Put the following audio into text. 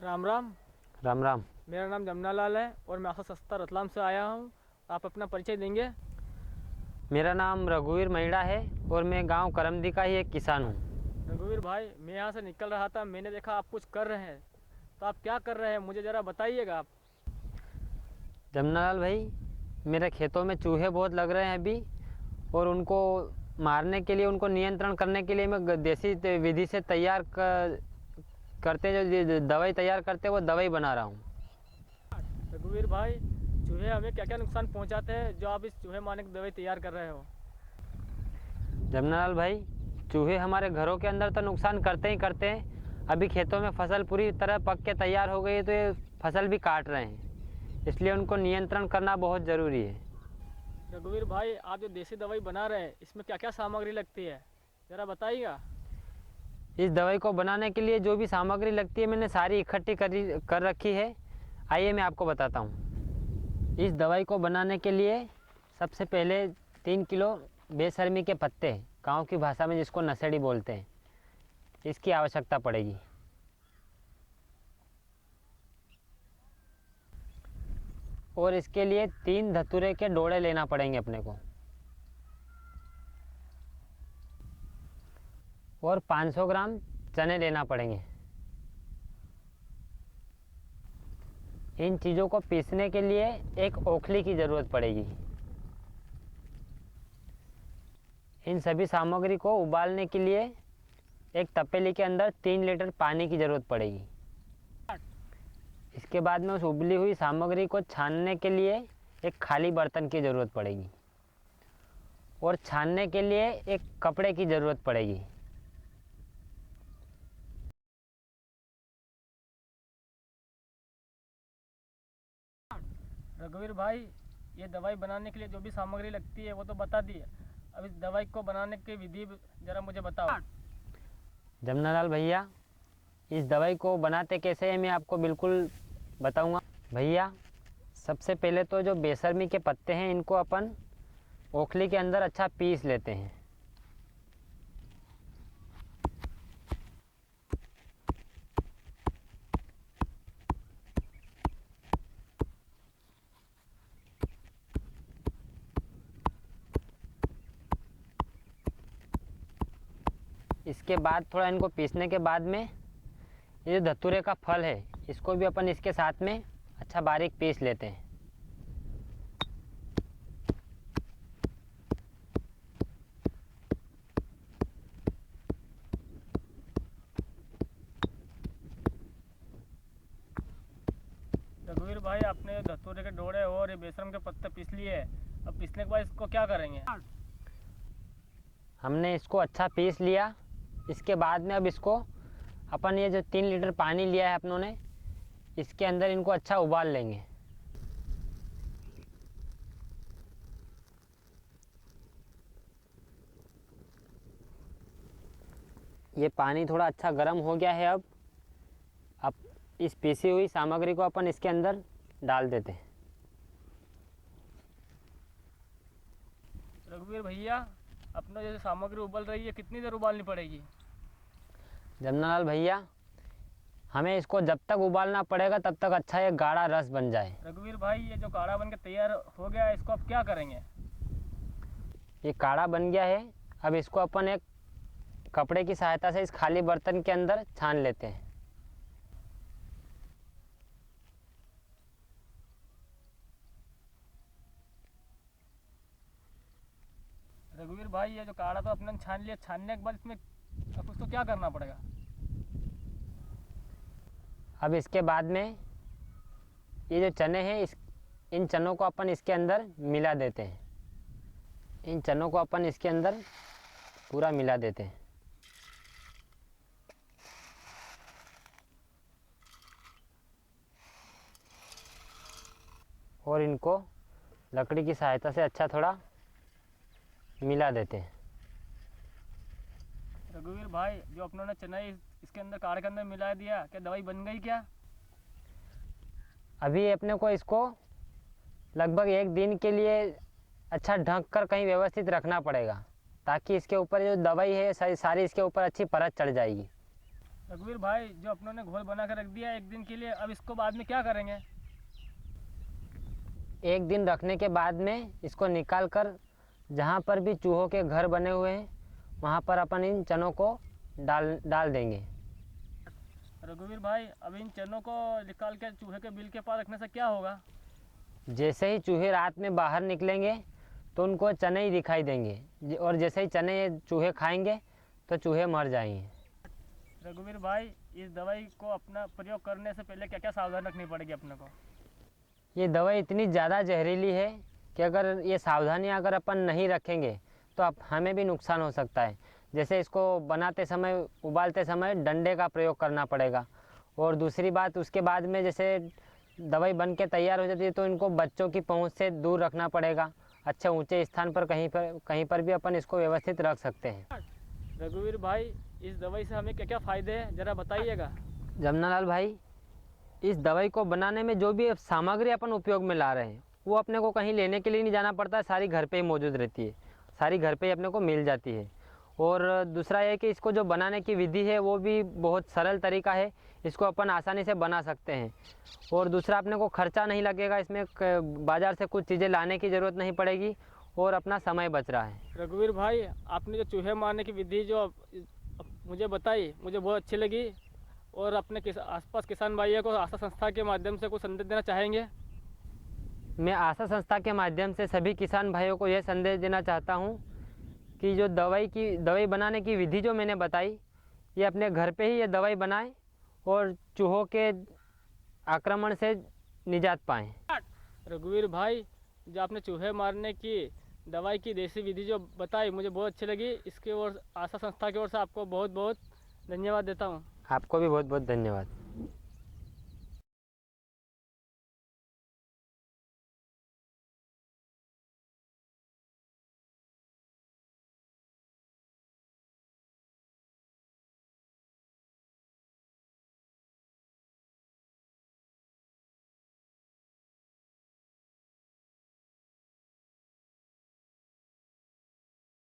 राम राम। राम राम। मेरा नाम जमुना लाल है और मैं आशा सस्ता रतलाम से आया हूँ। आप अपना परिचय देंगे? मेरा नाम रघुवीर महिड़ा है और मैं गांव करमदी का ही एक किसान हूँ। रघुवीर भाई, मैं यहाँ से निकल रहा था, मैंने देखा आप कुछ कर रहे हैं, तो आप क्या कर रहे हैं मुझे ज़रा बताइएगा आप। जमुनालाल भाई, मेरे खेतों में चूहे बहुत लग रहे हैं अभी, और उनको मारने के लिए, उनको नियंत्रण करने के लिए मैं देसी विधि से करते जो दवाई तैयार करते वो दवाई बना रहा हूँ। रघुवीर भाई, चूहे हमें क्या क्या नुकसान पहुँचाते हैं जो आप इस चूहे मारने की दवाई तैयार कर रहे हो? जमुनालाल भाई, चूहे हमारे घरों के अंदर तो नुकसान करते ही करते हैं। अभी खेतों में फसल पूरी तरह पक के तैयार हो गई है तो ये फसल भी काट रहे हैं, इसलिए उनको नियंत्रण करना बहुत ज़रूरी है। रघुवीर भाई, आप जो देसी दवाई बना रहे हैं इसमें क्या क्या सामग्री लगती है, ज़रा बताइएगा। इस दवाई को बनाने के लिए जो भी सामग्री लगती है मैंने सारी इकट्ठी कर रखी है। आइए मैं आपको बताता हूँ। इस दवाई को बनाने के लिए सबसे पहले 3 किलो बेशर्मी के पत्ते, गांव की भाषा में जिसको नशेड़ी बोलते हैं, इसकी आवश्यकता पड़ेगी। और इसके लिए 3 धतूरे के डोड़े लेना पड़ेंगे अपने को, और 500 ग्राम चने लेना पड़ेंगे। इन चीज़ों को पीसने के लिए एक ओखली की ज़रूरत पड़ेगी। इन सभी सामग्री को उबालने के लिए एक तपेली के अंदर 3 लीटर पानी की ज़रूरत पड़ेगी। इसके बाद में उस उबली हुई सामग्री को छानने के लिए एक खाली बर्तन की ज़रूरत पड़ेगी, और छानने के लिए एक कपड़े की ज़रूरत पड़ेगी। रघुवीर भाई, ये दवाई बनाने के लिए जो भी सामग्री लगती है वो तो बता दी है, अब इस दवाई को बनाने की विधि ज़रा मुझे बताओ। जमुनालाल भैया, इस दवाई को बनाते कैसे है मैं आपको बिल्कुल बताऊंगा। भैया, सबसे पहले तो जो बेशर्मी के पत्ते हैं इनको अपन ओखली के अंदर अच्छा पीस लेते हैं। इसके बाद थोड़ा इनको पीसने के बाद में ये जो धतूरे का फल है इसको भी अपन इसके साथ में अच्छा बारीक पीस लेते हैं। रघुवीर भाई, आपने धतूरे के डोरे और ये बेसन के पत्ते पीस लिए, अब पीसने के बाद इसको क्या करेंगे? हमने इसको अच्छा पीस लिया। इसके बाद में अब इसको अपन ये जो 3 लीटर पानी लिया है अपनों ने, इसके अंदर इनको अच्छा उबाल लेंगे। ये पानी थोड़ा अच्छा गर्म हो गया है। अब इस पीसी हुई सामग्री को अपन इसके अंदर डाल देते हैं। रघुवीर भैया, अपना जैसे सामग्री उबल रही है, कितनी देर उबालनी पड़ेगी? जमुनालाल भैया, हमें इसको जब तक उबालना पड़ेगा तब तक अच्छा एक गाढ़ा रस बन जाए। रघुवीर भाई, ये जो काढ़ा बन के तैयार हो गया है, इसको आप क्या करेंगे? ये काढ़ा बन गया है। अब इसको अपन एक कपड़े की सहायता से इस खाली बर्तन के अंदर छान लेते हैं। रघुवीर भाई, ये जो काढ़ा तो अपने छान लिया, छानने के बाद इसमें अब उसको क्या करना पड़ेगा? अब इसके बाद में ये जो चने हैं इन चनों को अपन इसके अंदर मिला देते हैं। इन चनों को अपन इसके अंदर पूरा मिला देते हैं। और इनको लकड़ी की सहायता से अच्छा थोड़ा मिला देते हैं। रघुवीर भाई, जो अपनों ने चना इसके अंदर काढ़े के अंदर मिला दिया, क्या दवाई बन गई क्या? अभी अपने को इसको लगभग 1 दिन के लिए अच्छा ढक कर कहीं व्यवस्थित रखना पड़ेगा, ताकि इसके ऊपर जो दवाई है सारी इसके ऊपर अच्छी परत चढ़ जाएगी। रघुवीर भाई, जो अपनों ने घोल बना कर रख दिया एक दिन के लिए, अब इसको बाद में क्या करेंगे? एक दिन रखने के बाद में इसको निकाल कर जहाँ पर भी चूहों के घर बने हुए हैं वहाँ पर अपन इन चनों को डाल देंगे। रघुवीर भाई, अब इन चनों को निकाल के चूहे के बिल के पास रखने से क्या होगा? जैसे ही चूहे रात में बाहर निकलेंगे तो उनको चने ही दिखाई देंगे और जैसे ही चने ये चूहे खाएंगे तो चूहे मर जाएंगे। रघुवीर भाई, इस दवाई को अपना प्रयोग करने से पहले क्या क्या सावधान रखनी पड़ेगी अपने को? ये दवाई इतनी ज़्यादा जहरीली है कि अगर ये सावधानियां अगर अपन नहीं रखेंगे तो हमें भी नुकसान हो सकता है। जैसे इसको बनाते समय, उबालते समय डंडे का प्रयोग करना पड़ेगा। और दूसरी बात, उसके बाद में जैसे दवाई बन के तैयार हो जाती है तो इनको बच्चों की पहुंच से दूर रखना पड़ेगा। अच्छे ऊंचे स्थान पर कहीं पर भी अपन इसको व्यवस्थित रख सकते हैं। रघुवीर भाई, इस दवाई से हमें क्या क्या फ़ायदे हैं, ज़रा बताइएगा। जमनालाल भाई, इस दवाई को बनाने में जो भी सामग्री अपन उपयोग में ला रहे हैं वो अपने को कहीं लेने के लिए नहीं जाना पड़ता है, सारी घर पे ही मौजूद रहती है, सारी घर पे ही अपने को मिल जाती है। और दूसरा ये कि इसको जो बनाने की विधि है वो भी बहुत सरल तरीका है, इसको अपन आसानी से बना सकते हैं। और दूसरा, अपने को खर्चा नहीं लगेगा, इसमें बाज़ार से कुछ चीज़ें लाने की ज़रूरत नहीं पड़ेगी और अपना समय बच रहा है। रघुवीर भाई, आपने जो चूहे मारने की विधि जो मुझे बताई, मुझे बहुत अच्छी लगी। और अपने आसपास किसान भाइयों को आशा संस्था के माध्यम से कुछ संदेश देना चाहेंगे? मैं आशा संस्था के माध्यम से सभी किसान भाइयों को यह संदेश देना चाहता हूँ कि जो दवाई बनाने की विधि जो मैंने बताई, ये अपने घर पे ही ये दवाई बनाएं और चूहों के आक्रमण से निजात पाएं। रघुवीर भाई, जो आपने चूहे मारने की दवाई की देसी विधि जो बताई, मुझे बहुत अच्छी लगी। इसकी ओर आशा संस्था की ओर से आपको बहुत बहुत धन्यवाद देता हूँ। आपको भी बहुत बहुत धन्यवाद।